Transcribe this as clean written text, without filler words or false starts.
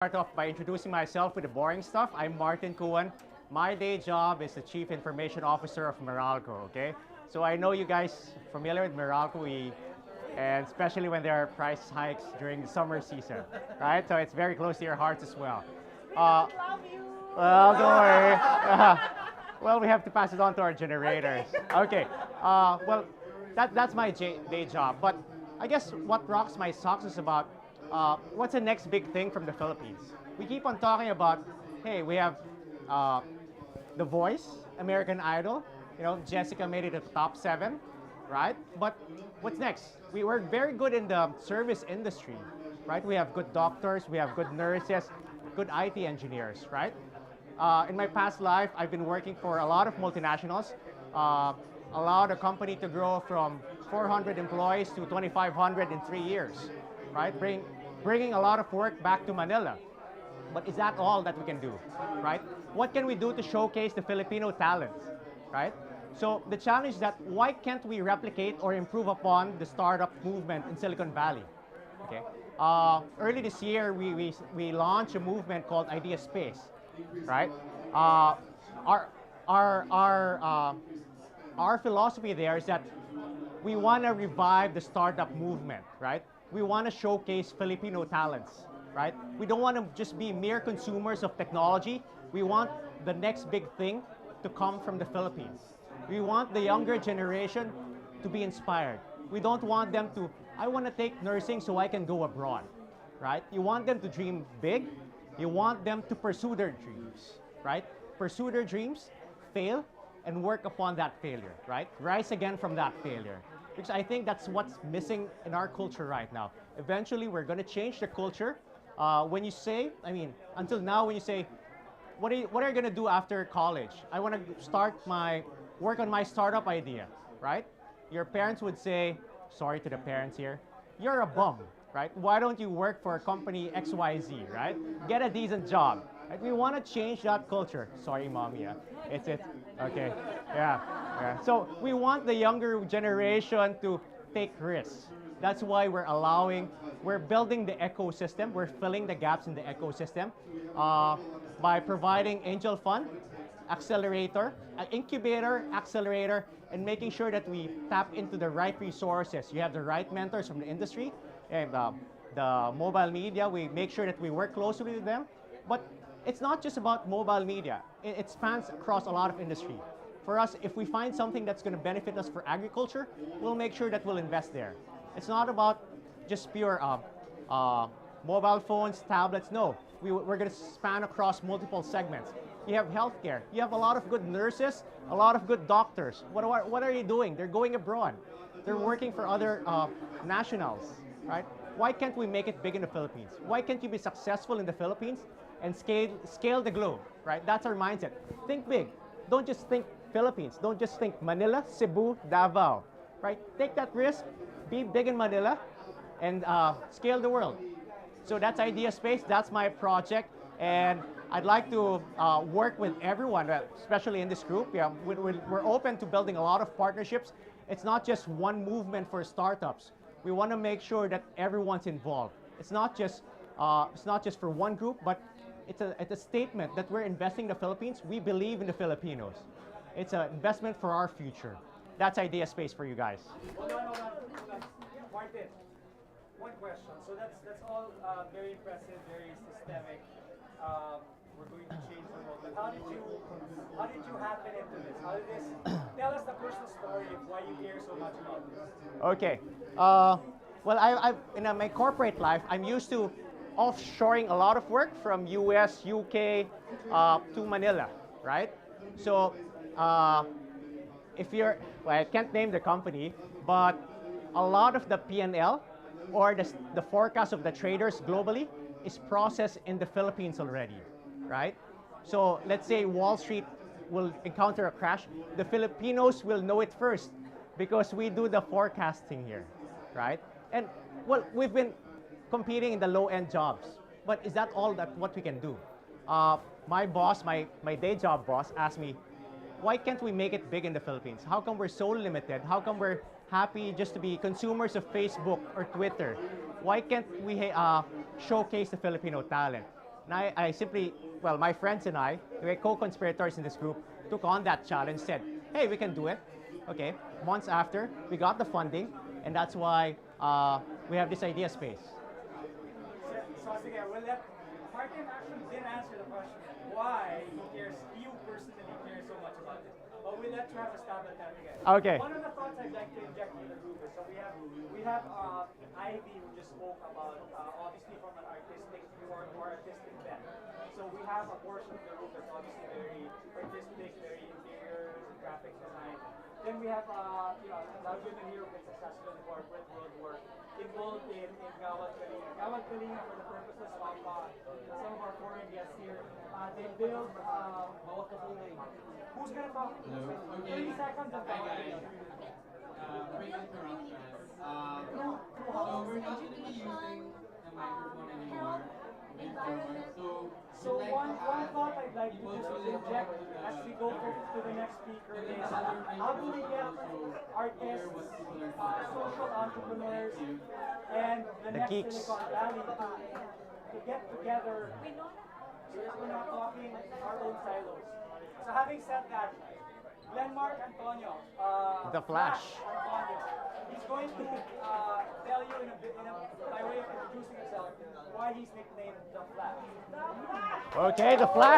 Start off by introducing myself with the boring stuff. I'm Marthyn Cuan. My day job is the Chief Information Officer of Meralco, okay? So I know you guys familiar with Meralco, and especially when there are price hikes during the summer season, right? So it's very close to your hearts as well. Well, don't worry. Well, we have to pass it on to our generators. Okay. That's my day job. But I guess what rocks my socks is about what's the next big thing from the Philippines. We keep on talking about, hey, we have The Voice, American Idol. You know, Jessica made it to the top 7, right? But what's next? We were very good in the service industry, right? We have good doctors, we have good nurses, good IT engineers, right? In my past life, I've been working for a lot of multinationals, allowed a company to grow from 400 employees to 2,500 in 3 years, right? Bringing a lot of work back to Manila. But is that all that we can do, right? What can we do to showcase the Filipino talent, right? So the challenge is that why can't we replicate or improve upon the startup movement in Silicon Valley? Okay. Early this year, we launched a movement called Idea Space, right? Our our our our philosophy there is that we want to revive the startup movement, right? We want to showcase Filipino talents, right? We don't want to just be mere consumers of technology. We want the next big thing to come from the Philippines. We want the younger generation to be inspired. We don't want them to, I want to take nursing so I can go abroad, right? You want them to dream big. You want them to pursue their dreams, right? Pursue their dreams, fail, and work upon that failure, right? Rise again from that failure. Because I think that's what's missing in our culture right now. Eventually, we're going to change the culture. When you say, I mean, until now, when you say, what are you going to do after college? I want to work on my startup idea, right? Your parents would say, sorry to the parents here, you're a bum, right? Why don't you work for a company XYZ, right? Get a decent job. Right? We want to change that culture. Sorry, mommy. Yeah. It's okay. Yeah. So we want the younger generation to take risks. That's why we're building the ecosystem. We're filling the gaps in the ecosystem by providing angel fund, accelerator, incubator, accelerator, and making sure that we tap into the right resources. You have the right mentors from the industry and the mobile media. We make sure that we work closely with them. But it's not just about mobile media. It spans across a lot of industry. For us, if we find something that's going to benefit us for agriculture, we'll make sure that we'll invest there. It's not about just pure mobile phones, tablets. No, we're going to span across multiple segments. You have healthcare. You have a lot of good nurses, a lot of good doctors. What are you doing? They're going abroad. They're working for other nationals, right? Why can't we make it big in the Philippines? Why can't you be successful in the Philippines and scale the globe, right? That's our mindset. Think big. Don't just think Philippines. Don't just think Manila, Cebu, Davao, right? Take that risk, be big in Manila, and scale the world. So that's Idea Space. That's my project, and I'd like to work with everyone, especially in this group. Yeah, we're open to building a lot of partnerships. It's not just one movement for startups. We want to make sure that everyone's involved. It's not just for one group, but it's a statement that we're investing in the Philippines. We believe in the Filipinos. It's an investment for our future. That's Idea Space for you guys. Hold on. Marthyn, one question. So that's all very impressive, very systemic. We're going to change the world. But how did you happen into this? How did this? Tell us the personal story of why you care so much about this. Okay. Well, in my corporate life, I'm used to offshoring a lot of work from US, UK to Manila, right? So I can't name the company, but a lot of the P&L or the forecast of the traders globally is processed in the Philippines already, right? So let's say Wall Street will encounter a crash. The Filipinos will know it first because we do the forecasting here, right? And well, we've been competing in the low-end jobs, but is that all that what we can do? My boss, my day job boss, asked me, why can't we make it big in the Philippines? How come we're so limited? How come we're happy just to be consumers of Facebook or Twitter? Why can't we showcase the Filipino talent? And I simply, well, my friends and I, we were co-conspirators in this group, took on that challenge, said, hey, we can do it. Okay, months after, we got the funding, and that's why we have this idea space. So sige, well, that Martin actually didn't answer the question why he cares, you personally care so much about it. But we'll let you have a stab at that again. Okay. One of the thoughts I'd like to inject in the group is, so we have Ivy who just spoke about obviously from an artistic, more artistic bent. So we have a portion of the group that's obviously very artistic, very interiors, graphic design. Then we have now women here who've been successful in the corporate world work, involved in Gawad Kalinga. Gawad Kalinga, for the purposes of some of our foreign guests here, they build, who's going to talk? 30 seconds of Gawad Kalinga. Great interruption. So we're not going to be using the microphone anymore. So one thought I'd like to just inject as we go to the next speaker is, how do we get artists, social entrepreneurs, and the next geeks. Silicon Valley to get together so that we're not talking our own silos. So having said that, Glenmark Antonio, The Flash. Antonio, he's going to tell you by way of introducing himself why he's nicknamed The Flash. Okay, the Flash.